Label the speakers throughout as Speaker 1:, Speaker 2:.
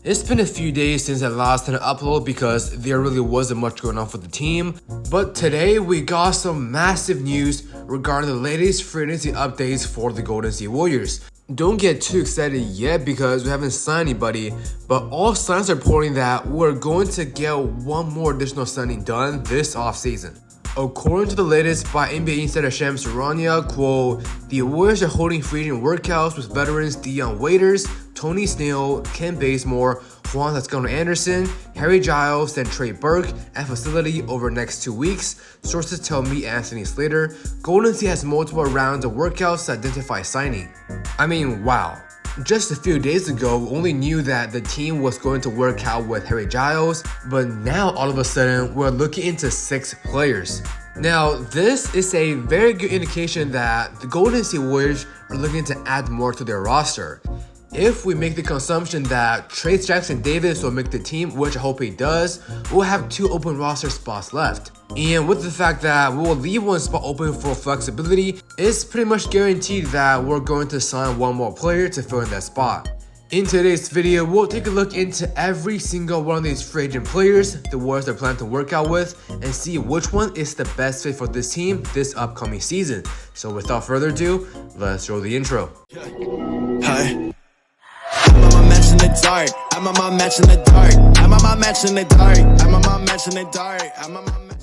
Speaker 1: It's been a few days since I last had an upload because there really wasn't much going on for the team, but today we got some massive news regarding the latest free agency updates for the Golden State Warriors. Don't get too excited yet because we haven't signed anybody, but all signs are pointing that we're going to get one more additional signing done this offseason. According to the latest by NBA insider Shams Charania, quote, the Warriors are holding free agent workouts with veterans Dion Waiters, Tony Snell, Ken Bazemore, Juan Toscano Anderson, Harry Giles, and Trey Burke at facility over the next 2 weeks. Sources tell me Anthony Slater. Golden State has multiple rounds of workouts to identify signing. I mean, wow. Just a few days ago, we only knew that the team was going to work out with Harry Giles, but now all of a sudden, we're looking into 6 players. Now, this is a very good indication that the Golden State Warriors are looking to add more to their roster. If we make the consumption that Trayce Jackson-Davis will make the team, which I hope he does, we'll have 2 open roster spots left. And with the fact that we'll leave 1 spot open for flexibility, it's pretty much guaranteed that we're going to sign 1 more player to fill in that spot. In today's video, we'll take a look into every single one of these free agent players the Warriors are planning to work out with and see which one is the best fit for this team this upcoming season. So without further ado, let's roll the intro.
Speaker 2: Hi. Dark. I'm on my match in the dark. I'm on my match in the dark. I'm on my match in the dark. I'm on my match.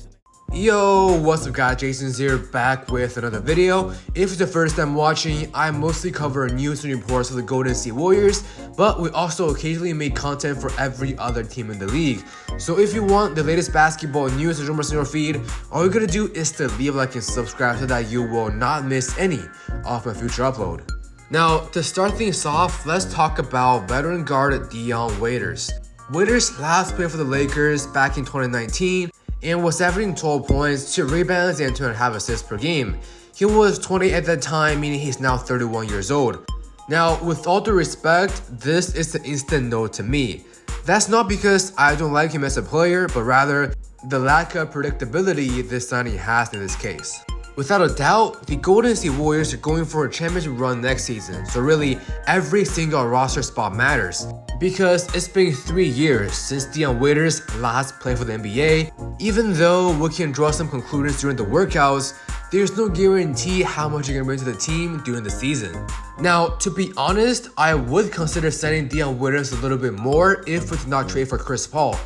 Speaker 1: Yo, what's up guys, Jason's here back with another video. If it's the first time watching, I mostly cover news and reports of the Golden State Warriors, but we also occasionally make content for every other team in the league. So if you want the latest basketball news and rumors in your feed, all you gotta do is to leave a like and subscribe so that you will not miss any of my future upload. Now, to start things off, let's talk about veteran guard Dion Waiters. Waiters last played for the Lakers back in 2019 and was averaging 12 points, 2 rebounds, and 2.5 assists per game. He was 20 at that time, meaning he's now 31 years old. Now, with all due respect, this is an instant no to me. That's not because I don't like him as a player, but rather the lack of predictability this signing has in this case. Without a doubt, the Golden State Warriors are going for a championship run next season, so really every single roster spot matters. Because it's been 3 years since Dion Waiters last played for the NBA. Even though we can draw some conclusions during the workouts, there's no guarantee how much you're going to bring to the team during the season. Now, to be honest, I would consider signing Dion Waiters a little bit more if we did not trade for Chris Paul.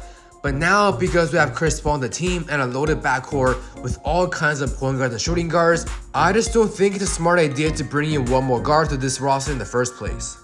Speaker 1: But now, because we have Chris Paul on the team and a loaded backcourt with all kinds of point guards and shooting guards, I just don't think it's a smart idea to bring in 1 more guard to this roster in the first place.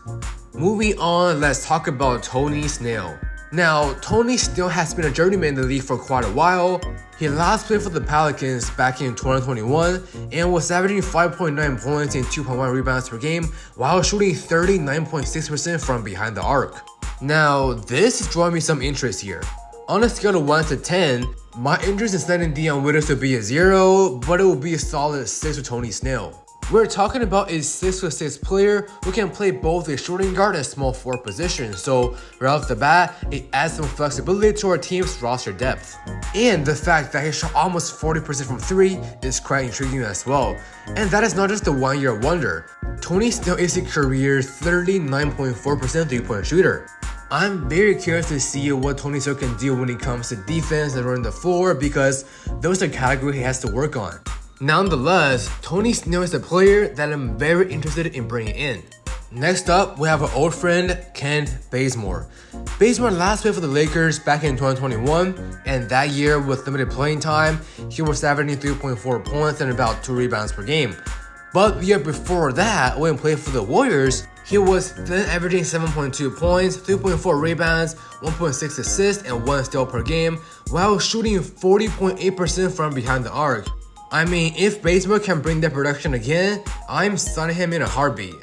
Speaker 1: Moving on, let's talk about Tony Snell. Now, Tony Snell has been a journeyman in the league for quite a while. He last played for the Pelicans back in 2021 and was averaging 5.9 points and 2.1 rebounds per game while shooting 39.6% from behind the arc. Now, this is drawing me some interest here. On a scale of 1 to 10, my interest in signing Dion Waiters would be a 0, but it will be a solid 6 with Tony Snell. We're talking about a 6'6" player who can play both a shooting guard and small forward position, so right off the bat, it adds some flexibility to our team's roster depth. And the fact that he shot almost 40% from 3 is quite intriguing as well. And that is not just a 1-year wonder. Tony Snell is a career 39.4% 3-point shooter. I'm very curious to see what Tony Snell can do when it comes to defense and running the floor because those are categories he has to work on. Nonetheless, Tony Snell is a player that I'm very interested in bringing in. Next up, we have our old friend, Ken Bazemore. Bazemore last played for the Lakers back in 2021, and that year with limited playing time, he was averaging 3.4 points and about 2 rebounds per game. But the year before that, when he played for the Warriors, he was then averaging 7.2 points, 3.4 rebounds, 1.6 assists, and 1 steal per game, while shooting 40.8% from behind the arc. I mean, if Bazemore can bring that production again, I'm signing him in a heartbeat.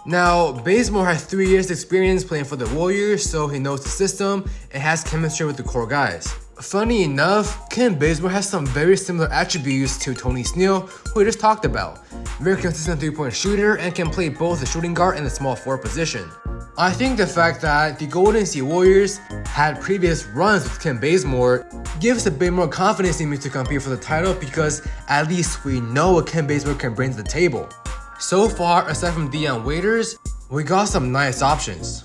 Speaker 1: Now, Bazemore has 3 years experience playing for the Warriors, so he knows the system and has chemistry with the core guys. Funny enough, Ken Bazemore has some very similar attributes to Tony Snell, who we just talked about. Very consistent 3-point shooter and can play both the shooting guard and the small forward position. I think the fact that the Golden State Warriors had previous runs with Ken Bazemore gives a bit more confidence in me to compete for the title because at least we know what Ken Bazemore can bring to the table. So far, aside from Dion Waiters, we got some nice options.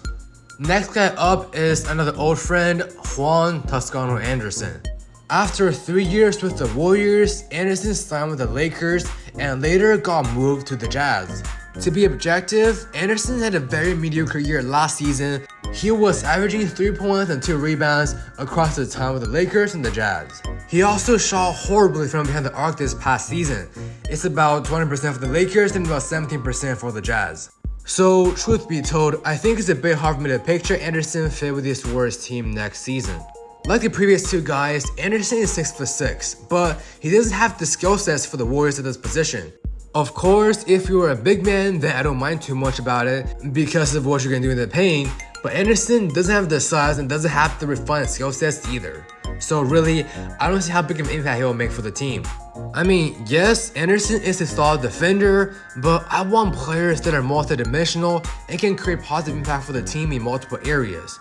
Speaker 1: Next guy up is another old friend, Juan Toscano Anderson. After 3 years with the Warriors, Anderson signed with the Lakers and later got moved to the Jazz. To be objective, Anderson had a very mediocre year last season. He was averaging 3 points and 2 rebounds across the time with the Lakers and the Jazz. He also shot horribly from behind the arc this past season. It's about 20% for the Lakers and about 17% for the Jazz. So, truth be told, I think it's a bit hard for me to picture Anderson fit with this Warriors team next season. Like the previous two guys, Anderson is 6'6", but he doesn't have the skill sets for the Warriors at this position. Of course, if you are a big man, then I don't mind too much about it because of what you're gonna do in the paint, but Anderson doesn't have the size and doesn't have the refined skill sets either. So really, I don't see how big of an impact he will make for the team. I mean, yes, Anderson is a solid defender, but I want players that are multi-dimensional and can create positive impact for the team in multiple areas.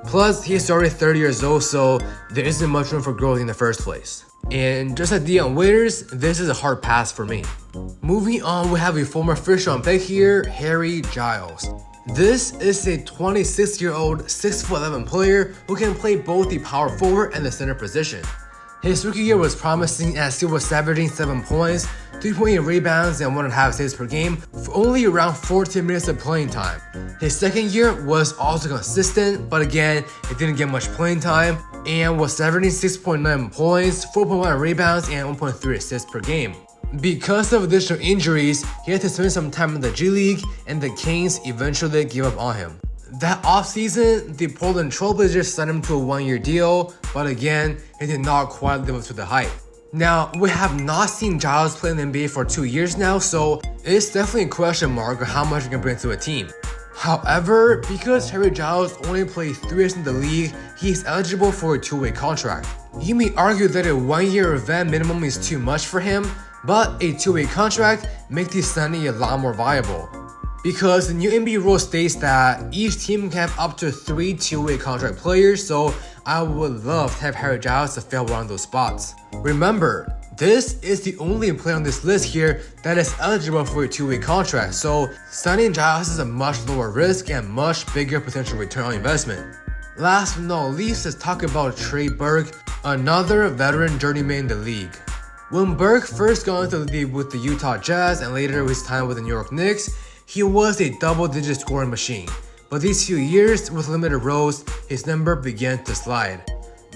Speaker 1: Plus, he's already 30 years old, so there isn't much room for growth in the first place. And just like Dion Waiters, this is a hard pass for me. Moving on, we have a former first-round pick here, Harry Giles. This is a 26-year-old, 6'11" player who can play both the power forward and the center position. His rookie year was promising as he was averaging 7 points, 3.8 rebounds, and 1.5 assists per game for only around 14 minutes of playing time. His second year was also consistent, but again, it didn't get much playing time and was averaging 6.9 points, 4.1 rebounds, and 1.3 assists per game. Because of additional injuries, he had to spend some time in the G League, and the Kings eventually gave up on him. That offseason, the Portland Trailblazers signed him to a 1-year deal, but again, he did not quite live up to the hype. Now, we have not seen Giles play in the NBA for 2 years now, so it's definitely a question mark on how much he can bring to a team. However, because Harry Giles only played 3 years in the league, he is eligible for a 2-way contract. You may argue that a 1-year vet minimum is too much for him, but a 2-way contract makes the signing a lot more viable. Because the new NBA rule states that each team can have up to 3 2-way contract players, so I would love to have Harry Giles to fill one of those spots. Remember, this is the only player on this list here that is eligible for a 2-way contract, so signing Giles is a much lower risk and much bigger potential return on investment. Last but not least, let's talk about Trey Burke, another veteran journeyman in the league. When Burke first got into the league with the Utah Jazz and later his time with the New York Knicks, he was a double-digit scoring machine, but these few years with limited roles, his number began to slide.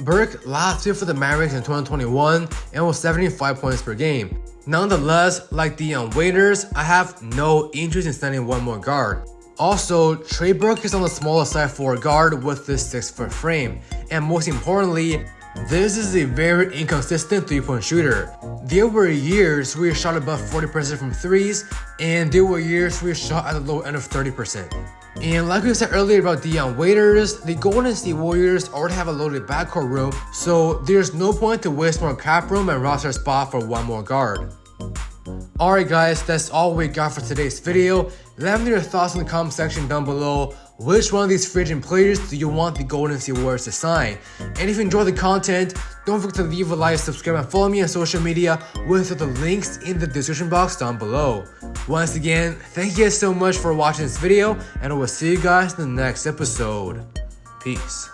Speaker 1: Burke last year for the Mavericks in 2021 and was 75 points per game. Nonetheless, like Dion Waiters, I have no interest in signing one more guard. Also, Trey Burke is on the smaller side for a guard with this 6-foot frame, and most importantly, this is a very inconsistent 3-point shooter. There were years where he shot above 40% from threes, and there were years where he shot at the low end of 30%. And like we said earlier about Dion Waiters, the Golden State Warriors already have a loaded backcourt room, so there's no point to waste more cap room and roster spot for one more guard. Alright guys, that's all we got for today's video. Let me know your thoughts in the comment section down below. Which one of these free agent players do you want the Golden State Warriors to sign? And if you enjoyed the content, don't forget to leave a like, subscribe, and follow me on social media with the links in the description box down below. Once again, thank you guys so much for watching this video, and I will see you guys in the next episode. Peace.